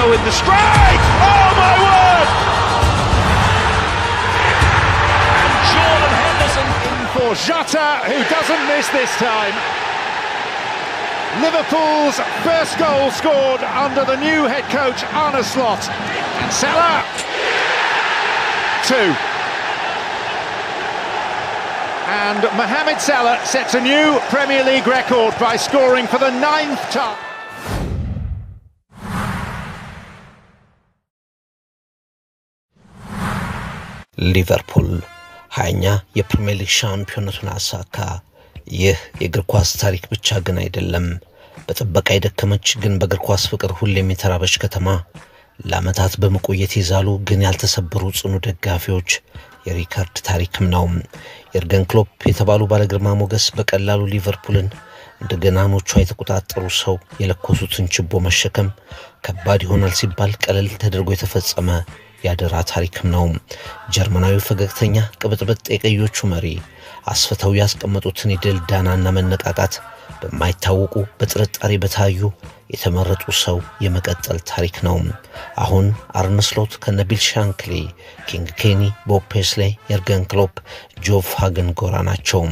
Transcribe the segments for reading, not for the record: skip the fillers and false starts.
Aguero with the strike! Oh my word! And Jordan Henderson in for Jota, who doesn't miss this time. Liverpool's first goal scored under the new head coach Arne Slot. And Salah, 2. And Mohamed Salah sets a new Premier League record by scoring for the 9th time. ሊቨርፑል 20ኛ የፕሪሚየር ሊግ ሻምፒዮንነቱን አሳካ። ይህ የእግር ኳስ ታሪክ ብቻ ግን አይደለም። በጥበቃ የደከመች ግን በእግር ኳስ ፍቅር ሁሌም የተራበች ከተማ፣ ለዓመታት በመቆየት ይዛሉ ግን ያልተሰበሩ ጽኑ ደጋፊዎች የሪካርድ ታሪክም ነው። የርገን ክሎፕ የተባሉ ባለግርማ ሞገስ በቀላሉ ሊቨርፑልን እንደገናኖቹ የተቆጣጠሩ ሰው የለኮሱትን ችቦ መሸከም ከባድ ይሆናል ሲባል ቀለል ተደርጎ የተፈጸመ ያደራ ታሪክም ነው። ጀርመናዊ ፈገግተኛ ቅብጥብጥ የቀዮቹ መሪ አስፈተው ያስቀመጡትን የድል ዳናና መነቃቃት በማይታወቁ በጥርጣሬ በታዩ የተመረጡ ሰው የመቀጠል ታሪክ ነው። አሁን አርነ ስሎት ከነቢል ሻንክሊ፣ ኪንግ ኬኒ፣ ቦብ ፔስሌ፣ የርገን ክሎፕ፣ ጆቭ ሃገን ጎራ ናቸው።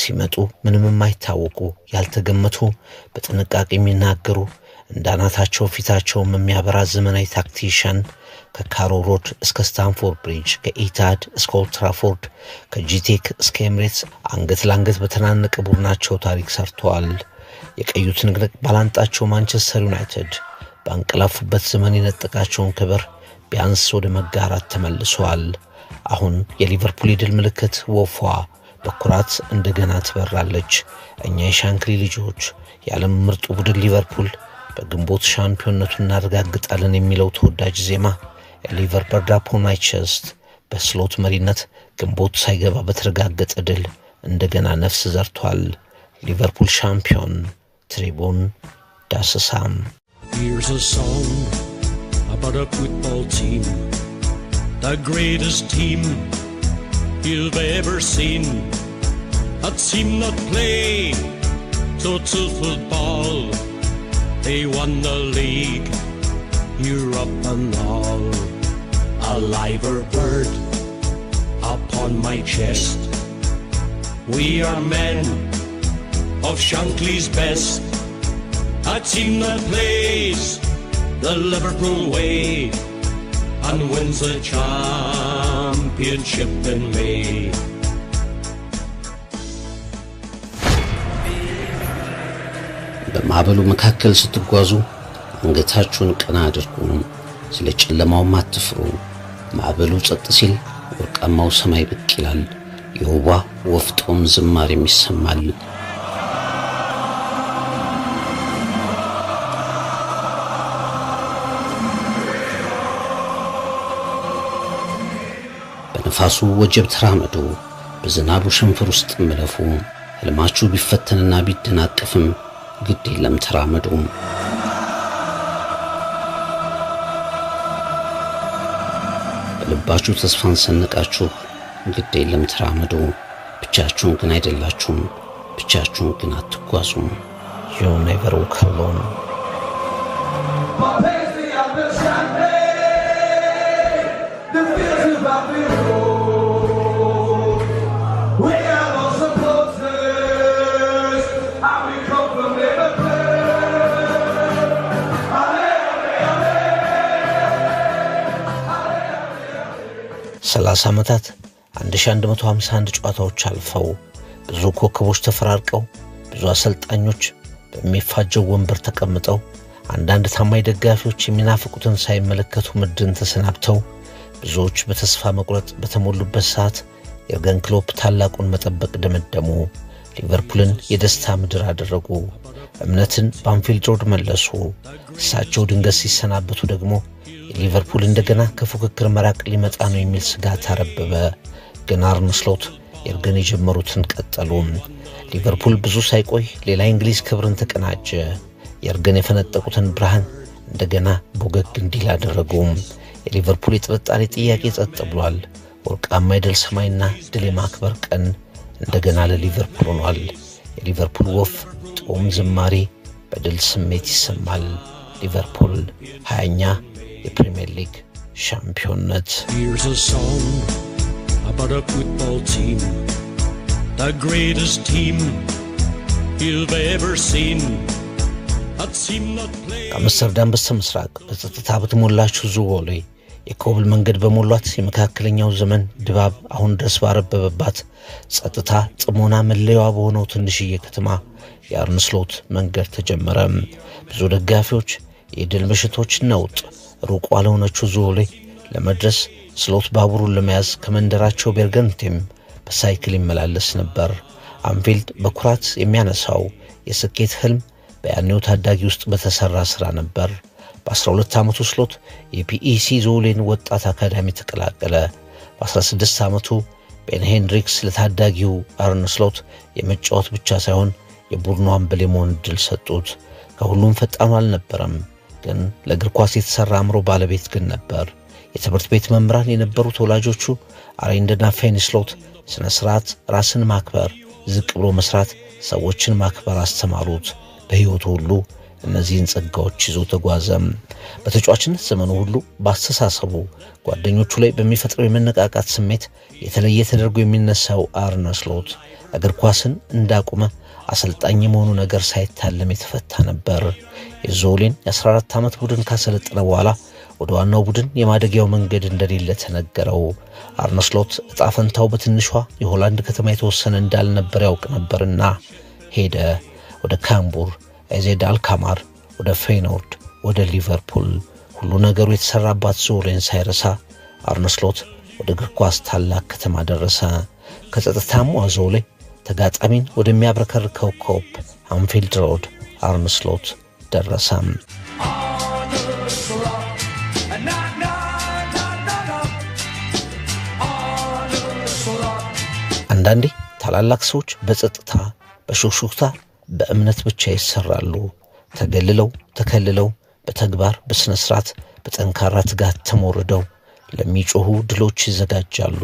ሲመጡ ምንም የማይታወቁ ያልተገመቱ በጥንቃቄ የሚናገሩ እንዳናታቸው ፊታቸው የሚያበራ ዘመናዊ ታክቲሽያን ከካሮ ሮድ እስከ ስታንፎርድ ብሪጅ፣ ከኢታድ እስከ ኦልድ ትራፎርድ፣ ከጂቴክ እስከ ኤምሬትስ አንገት ለአንገት በተናነቀ ቡድናቸው ታሪክ ሰርተዋል። የቀዩት ንቅንቅ ባላንጣቸው ማንቸስተር ዩናይትድ በአንቀላፉበት ዘመን የነጠቃቸውን ክብር ቢያንስ ወደ መጋራት ተመልሰዋል። አሁን የሊቨርፑል የድል ምልክት ወፏ በኩራት እንደገና ትበራለች። እኛ የሻንክሊ ልጆች የዓለም ምርጡ ቡድን ሊቨርፑል በግንቦት ሻምፒዮንነቱን እናረጋግጣለን የሚለው ተወዳጅ ዜማ ሊቨርፑል ዳፖን ማይቸስት በስሎት መሪነት ግንቦት ሳይገባ በተረጋገጠ ድል እንደገና ነፍስ ዘርቷል። ሊቨርፑል ሻምፒዮን ትሪቡን ዳሰሳም። Here's a song about a football team, the greatest team you've ever seen. A team that played total football, they won the league, Europe and all. A liver bird upon my chest, we are men of Shankly's best. A team that plays the Liverpool way and wins the championship in May. በማዕበሉ መካከል ስትጓዙ አንገታችሁን ቀና አድርጉ፣ ስለ ጨለማው አትፍሩ። ማዕበሉ ጸጥ ሲል ወርቃማው ሰማይ ብቅ ይላል፣ የውቧ ወፍጦም ዝማሬም ይሰማል። በነፋሱ ወጀብ ተራመዱ፣ በዝናቡ ሽንፍር ውስጥ መለፉ። ህልማችሁ ቢፈተንና ቢደናቀፍም ግድ የለም ተራመዱ። በልባችሁ ተስፋን ሰንቃችሁ ግድ የለም ተራመዱ። ብቻችሁን ግን አይደላችሁም፣ ብቻችሁን ግን አትጓዙም። You never walk alone. ሰላሳ ዓመታት 1151 ጨዋታዎች አልፈው ብዙ ኮከቦች ተፈራርቀው ብዙ አሰልጣኞች በሚፋጀው ወንበር ተቀምጠው አንዳንድ ታማኝ ደጋፊዎች የሚናፍቁትን ሳይመለከቱ ምድን ተሰናብተው ብዙዎች በተስፋ መቁረጥ በተሞሉበት ሰዓት የርገን ክሎፕ ታላቁን መጠበቅ ደመደሙ። ሊቨርፑልን የደስታ ምድር አደረጉ። እምነትን በአንፊልድ ሮድ መለሱ። እሳቸው ድንገት ሲሰናበቱ ደግሞ ሊቨርፑል እንደገና ከፉክክር መራቅ ሊመጣ ነው የሚል ስጋት አረበበ። ግን አርነ ስሎት የርገን የጀመሩትን ቀጠሉ። ሊቨርፑል ብዙ ሳይቆይ ሌላ እንግሊዝ ክብርን ተቀናጀ። የርገን የፈነጠቁትን ብርሃን እንደገና ቦገግ እንዲል አደረጉ። የሊቨርፑል የጥርጣሬ ጥያቄ ጸጥ ብሏል። ወርቃማ የድል ሰማይና ድል የማክበር ቀን እንደገና ለሊቨርፑል ሆኗል። የሊቨርፑል ወፍ ጦም ዝማሬ በድል ስሜት ይሰማል። ሊቨርፑል 20ኛ የፕሪሚየር ሊግ ሻምፒዮንነት። Here's a song about a football team, the greatest team you've ever seen. ከአምስተርዳም በስተምስራቅ በጸጥታ በተሞላችው ዙዎሌ የኮብል መንገድ በሞሏት የመካከለኛው ዘመን ድባብ አሁን ድረስ ባረበበባት ጸጥታ ጥሞና መለያዋ በሆነው ትንሽዬ ከተማ የአርነ ስሎት መንገድ ተጀመረ። ብዙ ደጋፊዎች የድል ምሽቶች ነውጥ ሩቅ ዋለሆነችው ዙዎሌ ለመድረስ ስሎት ባቡሩን ለመያዝ ከመንደራቸው ቤርገንቴም በሳይክል ይመላለስ ነበር። አንፊልድ በኩራት የሚያነሳው የስኬት ህልም በያኔው ታዳጊ ውስጥ በተሰራ ስራ ነበር። በ12 ዓመቱ ስሎት የፒኢሲ ዙዎሌን ወጣት አካዳሚ ተቀላቀለ። በ16 ዓመቱ ቤን ሄንድሪክስ ለታዳጊው አርነ ስሎት የመጫወት ብቻ ሳይሆን የቡድኑ አምበል የመሆን ዕድል ሰጡት። ከሁሉም ፈጣኑ አልነበረም፣ ግን ለእግር ኳስ የተሰራ አእምሮ ባለቤት ግን ነበር። የትምህርት ቤት መምህራን የነበሩት ወላጆቹ አሬንደና ፌኒ ስሎት ስነ ስርዓት፣ ራስን ማክበር፣ ዝቅ ብሎ መስራት፣ ሰዎችን ማክበር አስተማሩት። በህይወቱ ሁሉ እነዚህን ጸጋዎች ይዞ ተጓዘ። በተጫዋችነት ዘመኑ ሁሉ ባስተሳሰቡ ጓደኞቹ ላይ በሚፈጥረው የመነቃቃት ስሜት የተለየ ተደርጎ የሚነሳው አርነ ስሎት እግር ኳስን እንዳቆመ አሰልጣኝ የመሆኑ ነገር ሳይታለም የተፈታ ነበር። የዙዎሌን የ14 ዓመት ቡድን ካሰለጠነ በኋላ ወደ ዋናው ቡድን የማደጊያው መንገድ እንደሌለ ተነገረው። አርነ ስሎት ዕጣ ፈንታው በትንሿ የሆላንድ ከተማ የተወሰነ እንዳልነበር ያውቅ ነበርና ሄደ። ወደ ካምቡር፣ ኤዜድ አልካማር፣ ወደ ፌኖርድ፣ ወደ ሊቨርፑል። ሁሉ ነገሩ የተሰራባት ዙዎሌን ሳይረሳ አርነ ስሎት ወደ እግር ኳስ ታላቅ ከተማ ደረሰ። ከጸጥታሙ ዙዎሌ ተጋጣሚን ወደሚያብረከርከው ኮፕ አንፊልድ ሮድ አርነ ስሎት ደረሰ። አንዳንዴ ታላላቅ ሰዎች በጸጥታ በሹክሹክታ በእምነት ብቻ ይሰራሉ። ተገልለው ተከልለው በተግባር በስነ ስርዓት በጠንካራ ትጋት ተሞርደው ለሚጮሁ ድሎች ይዘጋጃሉ።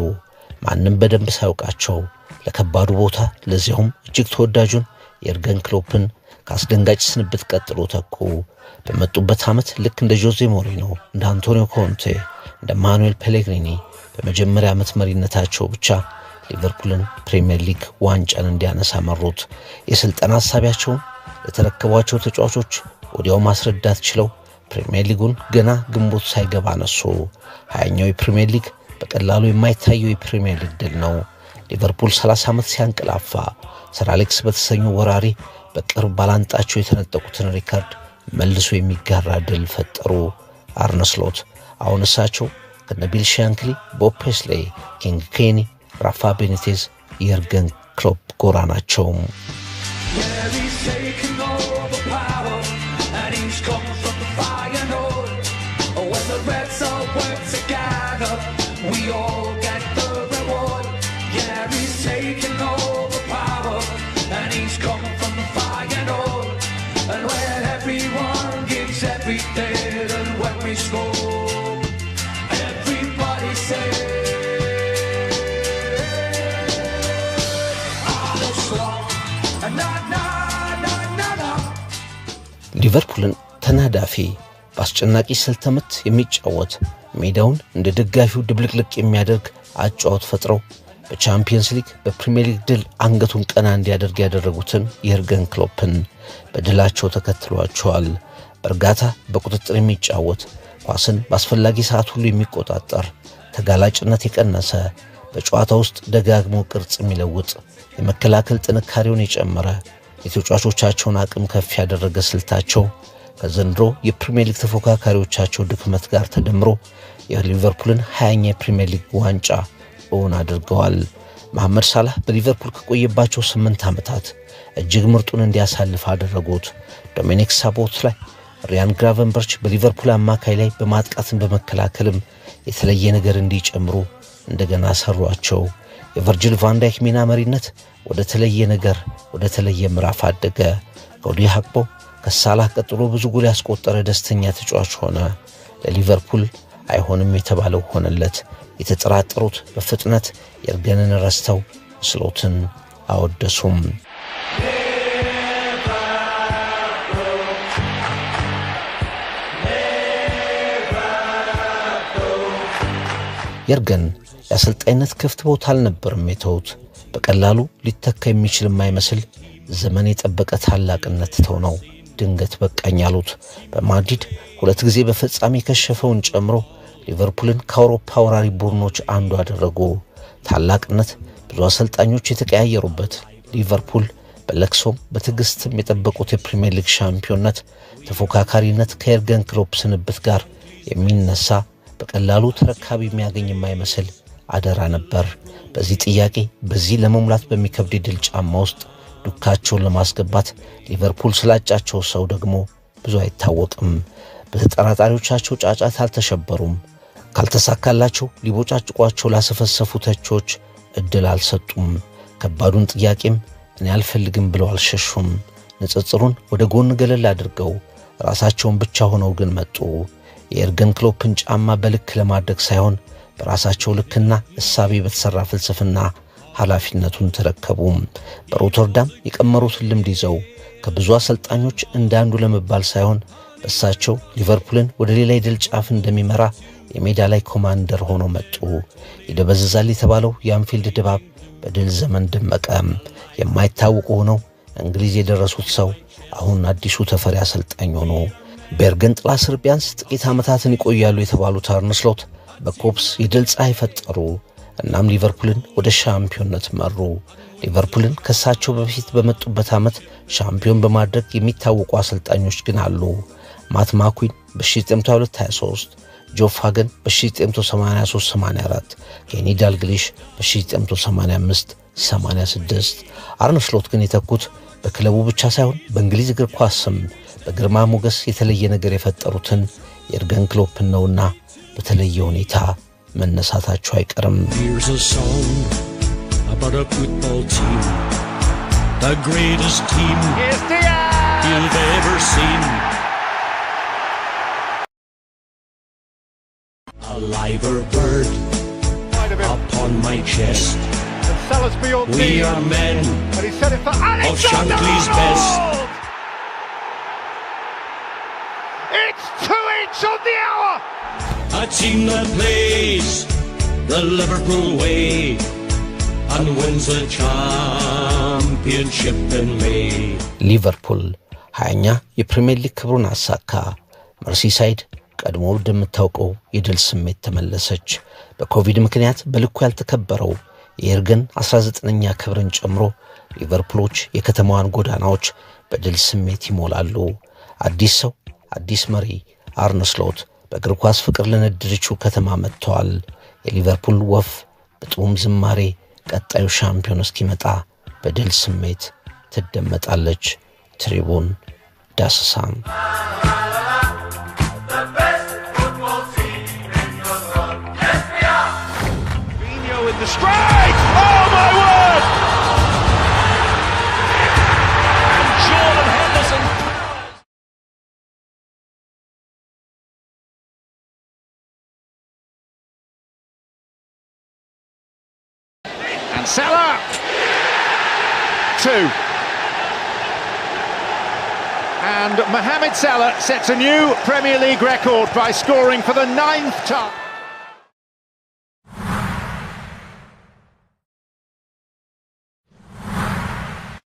ማንም በደንብ ሳያውቃቸው ለከባዱ ቦታ ለዚያውም እጅግ ተወዳጁን የርገን ክሎፕን ካስደንጋጭ ስንብት ቀጥሎ ተኩ። በመጡበት ዓመት ልክ እንደ ጆዜ ሞሪኖ፣ እንደ አንቶኒዮ ኮንቴ፣ እንደ ማኑኤል ፔሌግሪኒ በመጀመሪያ ዓመት መሪነታቸው ብቻ ሊቨርፑልን ፕሪሚየር ሊግ ዋንጫን እንዲያነሳ መሩት። የስልጠና ሐሳቢያቸውን ለተረከቧቸው ተጫዋቾች ወዲያው ማስረዳት ችለው ፕሪሚየር ሊጉን ገና ግንቦት ሳይገባ አነሱ። 20ኛው የፕሪሚየር ሊግ በቀላሉ የማይታየው የፕሪሚየር ሊግ ድል ነው። ሊቨርፑል 30 ዓመት ሲያንቀላፋ ሰር አሌክስ በተሰኙ ወራሪ በቅርብ ባላንጣቸው የተነጠቁትን ሪካርድ መልሶ የሚጋራ ድል ፈጠሩ። አርነ ስሎት አሁን እሳቸው ከነቢል ሻንክሊ፣ ቦብ ፔስሌ፣ ኪንግ ኬኒ፣ ራፋ ቤኒቴዝ የርገን ክሎፕ ጎራ ናቸው። ሊቨርፑልን ተናዳፊ በአስጨናቂ ስልተምት የሚጫወት ሜዳውን እንደ ደጋፊው ድብልቅልቅ የሚያደርግ አጫዋት ፈጥረው በቻምፒየንስ ሊግ በፕሪሚየር ሊግ ድል አንገቱን ቀና እንዲያደርግ ያደረጉትን የርገን ክሎፕን በድላቸው ተከትሏቸዋል። በእርጋታ በቁጥጥር የሚጫወት ኳስን በአስፈላጊ ሰዓት ሁሉ የሚቆጣጠር ተጋላጭነት የቀነሰ በጨዋታ ውስጥ ደጋግሞ ቅርጽ የሚለውጥ የመከላከል ጥንካሬውን የጨመረ የተጫዋቾቻቸውን አቅም ከፍ ያደረገ ስልታቸው ከዘንድሮ የፕሪሚየር ሊግ ተፎካካሪዎቻቸው ድክመት ጋር ተደምሮ የሊቨርፑልን 20ኛ የፕሪሚየር ሊግ ዋንጫ እውን አድርገዋል። መሐመድ ሳላህ በሊቨርፑል ከቆየባቸው 8 ዓመታት እጅግ ምርጡን እንዲያሳልፍ አደረጉት። ዶሚኒክ ሳቦት ላይ ሪያን ግራቨንበርች በሊቨርፑል አማካይ ላይ በማጥቃትን በመከላከልም የተለየ ነገር እንዲጨምሩ እንደገና ሰሯቸው። የቨርጂል ቫን ዳይክ ሚና መሪነት ወደ ተለየ ነገር ወደ ተለየ ምዕራፍ አደገ። ኮዲ ሃክፖ ከሳላህ ቀጥሎ ብዙ ጎል ያስቆጠረ ደስተኛ ተጫዋች ሆነ። ለሊቨርፑል አይሆንም የተባለው ሆነለት። የተጠራጠሩት በፍጥነት የርገንን ረስተው ስሎትን አወደሱም። የርገን የአሰልጣኝነት ክፍት ቦታ አልነበረም የተውት። በቀላሉ ሊተካ የሚችል የማይመስል ዘመን የጠበቀ ታላቅነት ትተው ነው ድንገት በቃኝ ያሉት። በማድሪድ 2 ጊዜ በፍጻሜ ከሸፈውን ጨምሮ ሊቨርፑልን ከአውሮፓ ወራሪ ቡድኖች አንዱ አደረጉ። ታላቅነት ብዙ አሰልጣኞች የተቀያየሩበት ሊቨርፑል በለቅሶም በትዕግስትም የጠበቁት የፕሪሚየር ሊግ ሻምፒዮንነት ተፎካካሪነት ከየርገን ክሎፕ ስንብት ጋር የሚነሳ በቀላሉ ተረካቢ የሚያገኝ የማይመስል አደራ ነበር። በዚህ ጥያቄ በዚህ ለመሙላት በሚከብድ ድል ጫማ ውስጥ ዱካቸውን ለማስገባት ሊቨርፑል ስላጫቸው ሰው ደግሞ ብዙ አይታወቅም። በተጠራጣሪዎቻቸው ጫጫታ አልተሸበሩም። ካልተሳካላቸው ሊቦጫጭቋቸው ላሰፈሰፉ ተቾች እድል አልሰጡም። ከባዱን ጥያቄም እኔ አልፈልግም ብለው አልሸሹም። ንጽጽሩን ወደ ጎን ገለል አድርገው ራሳቸውን ብቻ ሆነው ግን መጡ። የኤርገን ክሎፕን ጫማ በልክ ለማድረግ ሳይሆን በራሳቸው ልክና እሳቤ በተሰራ ፍልስፍና ኃላፊነቱን ተረከቡ። በሮተርዳም የቀመሩትን ልምድ ይዘው ከብዙ አሰልጣኞች እንዳንዱ ለመባል ሳይሆን በእሳቸው ሊቨርፑልን ወደ ሌላ የድል ጫፍ እንደሚመራ የሜዳ ላይ ኮማንደር ሆኖ መጡ። ይደበዝዛል የተባለው የአንፊልድ ድባብ በድል ዘመን ደመቀ። የማይታወቁ ሆነው እንግሊዝ የደረሱት ሰው አሁን አዲሱ ተፈሪ አሰልጣኝ ሆኖ በኤርገን ጥላ ስር ቢያንስ ጥቂት ዓመታትን ይቆያሉ የተባሉት አርነ ስሎት በኮፕስ የድል ፀሐይ ፈጠሩ። እናም ሊቨርፑልን ወደ ሻምፒዮንነት መሩ። ሊቨርፑልን ከሳቸው በፊት በመጡበት ዓመት ሻምፒዮን በማድረግ የሚታወቁ አሰልጣኞች ግን አሉ። ማት ማኩዊን በ1922-23፣ ጆፍ ሃገን በ1983-84፣ ኬኒ ዳልግሊሽ በ1985-86። አርነ ስሎት ግን የተኩት በክለቡ ብቻ ሳይሆን በእንግሊዝ እግር ኳስ ስም በግርማ ሞገስ የተለየ ነገር የፈጠሩትን የኤርገን ክሎፕን ነውና በተለየ ሁኔታ መነሳታቸው አይቀርም። Here's a song about a football team, the greatest team you've ever seen. A liver bird upon my chest. We are men of Shankly's best. It's 2 each on the hour. A team that plays the Liverpool way and wins the championship in May. ሊቨርፑል 20ኛ የፕሪሚየር ሊግ ክብሩን አሳካ። መርሲሳይድ ቀድሞ እንደምታውቀው የድል ስሜት ተመለሰች። በኮቪድ ምክንያት በልኩ ያልተከበረው የኤርገን 19ኛ ክብርን ጨምሮ ሊቨርፑሎች የከተማዋን ጎዳናዎች በድል ስሜት ይሞላሉ። አዲስ ሰው አዲስ መሪ አርነ ስሎት በእግር ኳስ ፍቅር ለነደደችው ከተማ መጥተዋል። የሊቨርፑል ወፍ በጡም ዝማሬ ቀጣዩ ሻምፒዮን እስኪመጣ በድል ስሜት ትደመጣለች። ትሪቡን ዳሰሳም Straight! Oh my word! And Jordan Henderson. And Salah. 2. And Mohamed Salah sets a new Premier League record by scoring for the 9th time.